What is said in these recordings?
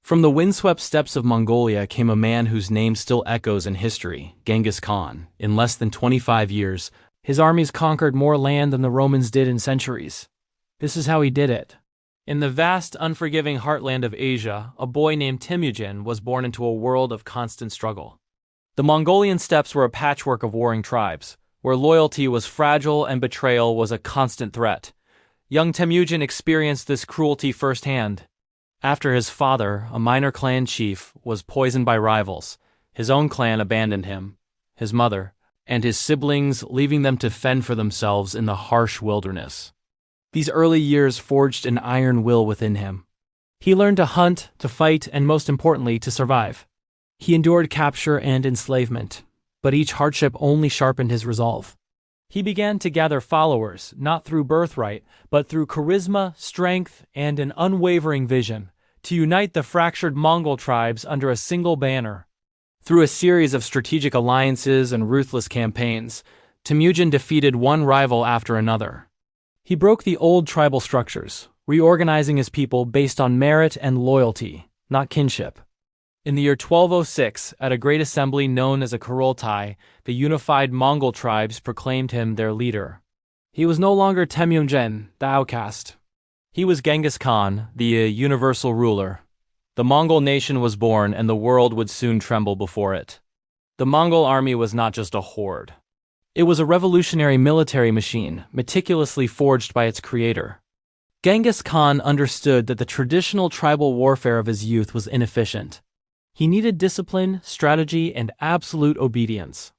From the windswept steppes of Mongolia came a man whose name still echoes in history, Genghis Khan. In less than 25 years, his armies conquered more land than the Romans did in centuries. This is how he did it. In the vast, unforgiving heartland of Asia, a boy named Temujin was born into a world of constant struggle. The Mongolian steppes were a patchwork of warring tribes, where loyalty was fragile and betrayal was a constant threat. Young Temujin experienced this cruelty firsthand. After his father, a minor clan chief, was poisoned by rivals, his own clan abandoned him, his mother, and his siblings, leaving them to fend for themselves in the harsh wilderness. These early years forged an iron will within him. He learned to hunt, to fight, and most importantly, to survive. He endured capture and enslavement, but each hardship only sharpened his resolve. He began to gather followers, not through birthright, but through charisma, strength, and an unwavering vision, to unite the fractured Mongol tribes under a single banner. Through a series of strategic alliances and ruthless campaigns, Temujin defeated one rival after another. He broke the old tribal structures, reorganizing his people based on merit and loyalty, not kinship. In the year 1206, at a great assembly known as a Kurultai, the unified Mongol tribes proclaimed him their leader. He was no longer Temujin, the outcast. He was Genghis Khan, the universal ruler. The Mongol nation was born, and the world would soon tremble before it. The Mongol army was not just a horde. It was a revolutionary military machine, meticulously forged by its creator. Genghis Khan understood that the traditional tribal warfare of his youth was inefficient. He needed discipline, strategy, and absolute obedience.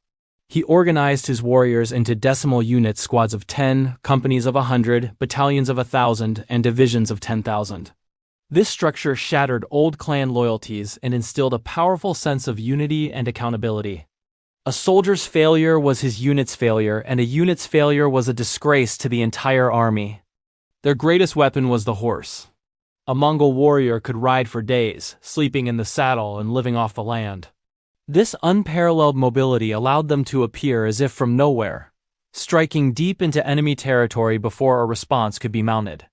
He organized his warriors into decimal units, squads of 10, companies of 100, battalions of 1,000, and divisions of 10,000. This structure shattered old clan loyalties and instilled a powerful sense of unity and accountability. A soldier's failure was his unit's failure, and a unit's failure was a disgrace to the entire army. Their greatest weapon was the horse. A Mongol warrior could ride for days, sleeping in the saddle and living off the land. This unparalleled mobility allowed them to appear as if from nowhere, striking deep into enemy territory before a response could be mounted.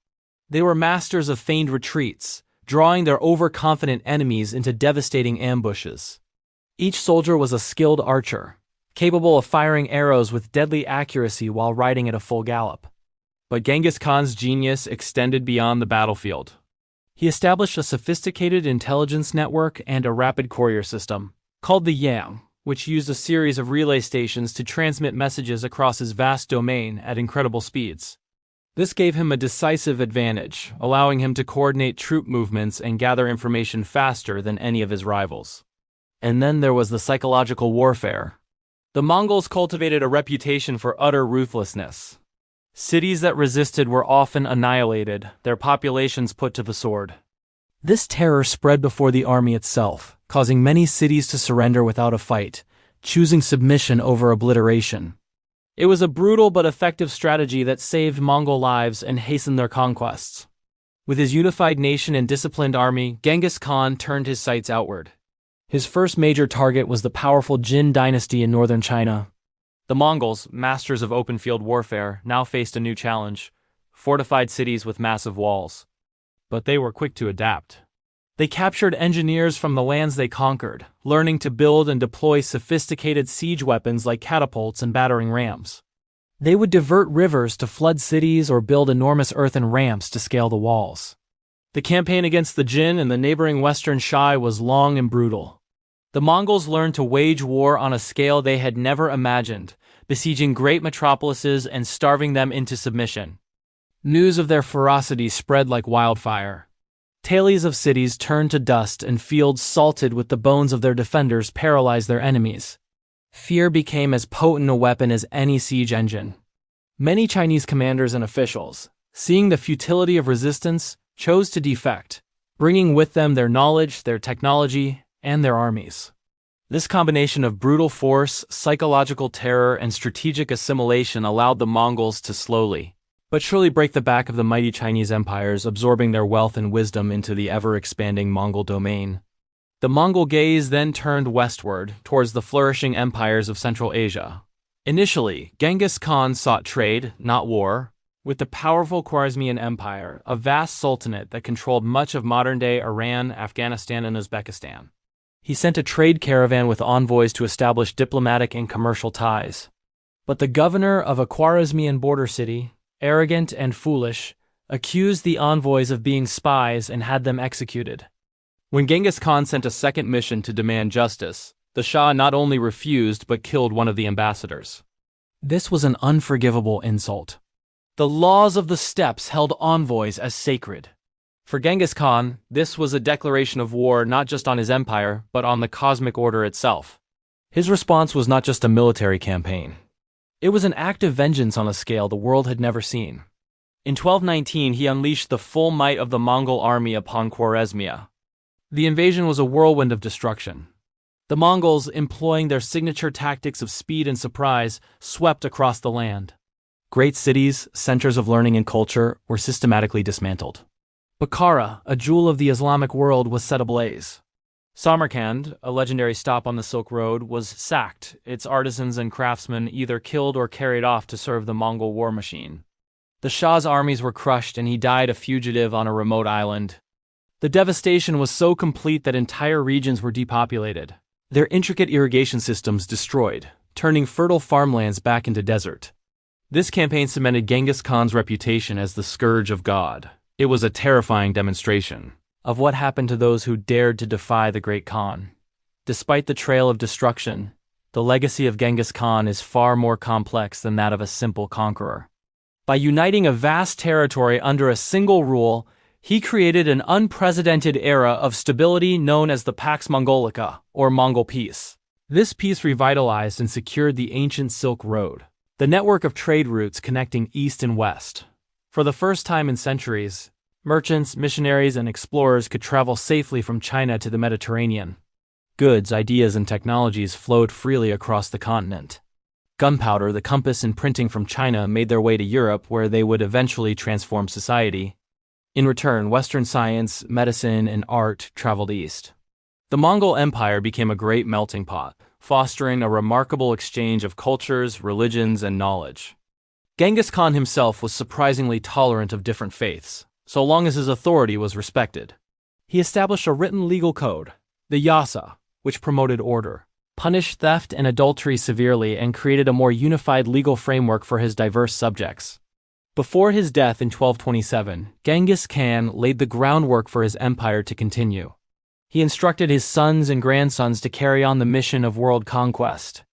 They were masters of feigned retreats, drawing their overconfident enemies into devastating ambushes. Each soldier was a skilled archer, capable of firing arrows with deadly accuracy while riding at a full gallop. But Genghis Khan's genius extended beyond the battlefield. He established a sophisticated intelligence network and a rapid courier system, called the Yang, which used a series of relay stations to transmit messages across his vast domain at incredible speeds. This gave him a decisive advantage, allowing him to coordinate troop movements and gather information faster than any of his rivals. And then there was the psychological warfare. The Mongols cultivated a reputation for utter ruthlessness. Cities that resisted were often annihilated, their populations put to the sword. This terror spread before the army itself, causing many cities to surrender without a fight, choosing submission over obliteration. It was a brutal but effective strategy that saved Mongol lives and hastened their conquests. With his unified nation and disciplined army, Genghis Khan turned his sights outward. His first major target was the powerful Jin dynasty in northern China. The Mongols, masters of open-field warfare, now faced a new challenge: fortified cities with massive walls. But they were quick to adapt. They captured engineers from the lands they conquered, learning to build and deploy sophisticated siege weapons like catapults and battering rams. They would divert rivers to flood cities or build enormous earthen ramps to scale the walls. The campaign against the Jin and the neighboring Western Shy was long and brutal. The Mongols learned to wage war on a scale they had never imagined, besieging great metropolises and starving them into submission. News of their ferocity spread like wildfire. Talis of cities turned to dust and fields salted with the bones of their defenders paralyzed their enemies. Fear became as potent a weapon as any siege engine. Many Chinese commanders and officials, seeing the futility of resistance, chose to defect, bringing with them their knowledge, their technology, and their armies. This combination of brutal force, psychological terror, and strategic assimilation allowed the Mongols to slowly, but surely break the back of the mighty Chinese empires, absorbing their wealth and wisdom into the ever-expanding Mongol domain. The Mongol gaze then turned westward, towards the flourishing empires of Central Asia. Initially, Genghis Khan sought trade, not war. With the powerful Khwarezmian Empire, a vast sultanate that controlled much of modern-day Iran, Afghanistan, and Uzbekistan. He sent a trade caravan with envoys to establish diplomatic and commercial ties. But the governor of a Khwarezmian border city, arrogant and foolish, accused the envoys of being spies and had them executed. When Genghis Khan sent a second mission to demand justice, the Shah not only refused but killed one of the ambassadors. This was an unforgivable insult. The laws of the steppes held envoys as sacred. For Genghis Khan, this was a declaration of war not just on his empire, but on the cosmic order itself. His response was not just a military campaign. It was an act of vengeance on a scale the world had never seen. In 1219, he unleashed the full might of the Mongol army upon Khwarezmia. The invasion was a whirlwind of destruction. The Mongols, employing their signature tactics of speed and surprise, swept across the land. Great cities, centers of learning and culture, were systematically dismantled. Bukhara, a jewel of the Islamic world, was set ablaze. Samarkand, a legendary stop on the Silk Road, was sacked, its artisans and craftsmen either killed or carried off to serve the Mongol war machine. The Shah's armies were crushed and he died a fugitive on a remote island. The devastation was so complete that entire regions were depopulated, their intricate irrigation systems destroyed, turning fertile farmlands back into desert. This campaign cemented Genghis Khan's reputation as the scourge of God. It was a terrifying demonstration of what happened to those who dared to defy the great Khan. Despite the trail of destruction, the legacy of Genghis Khan is far more complex than that of a simple conqueror. By uniting a vast territory under a single rule, he created an unprecedented era of stability known as the Pax Mongolica, or Mongol Peace. This peace revitalized and secured the ancient Silk Road, the network of trade routes connecting east and west. For the first time in centuries, merchants, missionaries, and explorers could travel safely from China to the Mediterranean. Goods, ideas, and technologies flowed freely across the continent. Gunpowder, the compass, and printing from China made their way to Europe, where they would eventually transform society. In return, Western science, medicine, and art traveled east. The Mongol Empire became a great melting pot, fostering a remarkable exchange of cultures, religions, and knowledge. Genghis Khan himself was surprisingly tolerant of different faiths, so long as his authority was respected. He established a written legal code, the Yasa, which promoted order, punished theft and adultery severely, and created a more unified legal framework for his diverse subjects. Before his death in 1227, Genghis Khan laid the groundwork for his empire to continue. He instructed his sons and grandsons to carry on the mission of world conquest.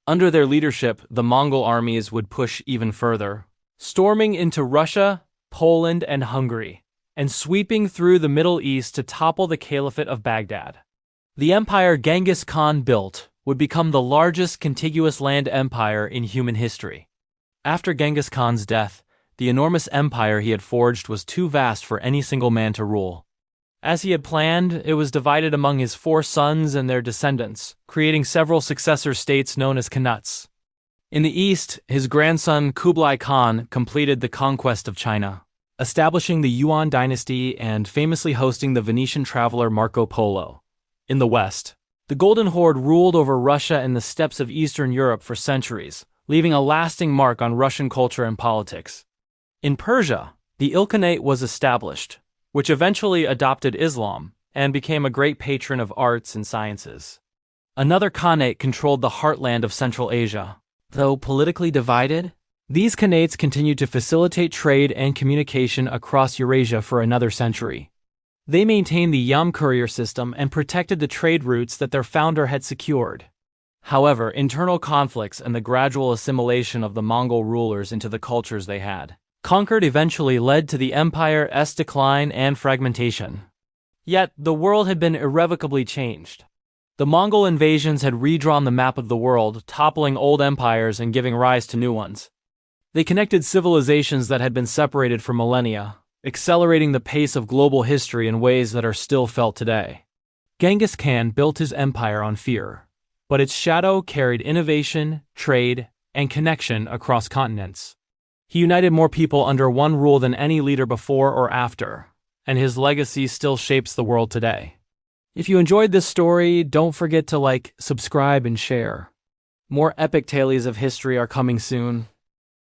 Under their leadership, the Mongol armies would push even further, storming into Russia, Poland, and Hungary, and sweeping through the Middle East to topple the Caliphate of Baghdad. The empire Genghis Khan built would become the largest contiguous land empire in human history. After Genghis Khan's death, the enormous empire he had forged was too vast for any single man to rule. As he had planned, it was divided among his 4 sons and their descendants, creating several successor states known as Khanates. In the east, his grandson Kublai Khan completed the conquest of China, establishing the Yuan dynasty and famously hosting the Venetian traveler Marco Polo. In the west, the Golden Horde ruled over Russia and the steppes of Eastern Europe for centuries, leaving a lasting mark on Russian culture and politics. In Persia, the Ilkhanate was established, which eventually adopted Islam and became a great patron of arts and sciences. Another Khanate controlled the heartland of Central Asia. Though politically divided, these Khanates continued to facilitate trade and communication across Eurasia for another century. They maintained the Yam courier system and protected the trade routes that their founder had secured. However, internal conflicts and the gradual assimilation of the Mongol rulers into the cultures they had conquered eventually led to the empire's decline and fragmentation. Yet, the world had been irrevocably changed. The Mongol invasions had redrawn the map of the world, toppling old empires and giving rise to new ones. They connected civilizations that had been separated for millennia, accelerating the pace of global history in ways that are still felt today. Genghis Khan built his empire on fear, but its shadow carried innovation, trade, and connection across continents. He united more people under one rule than any leader before or after, and his legacy still shapes the world today. If you enjoyed this story, don't forget to like, subscribe, and share. More epic tales of history are coming soon.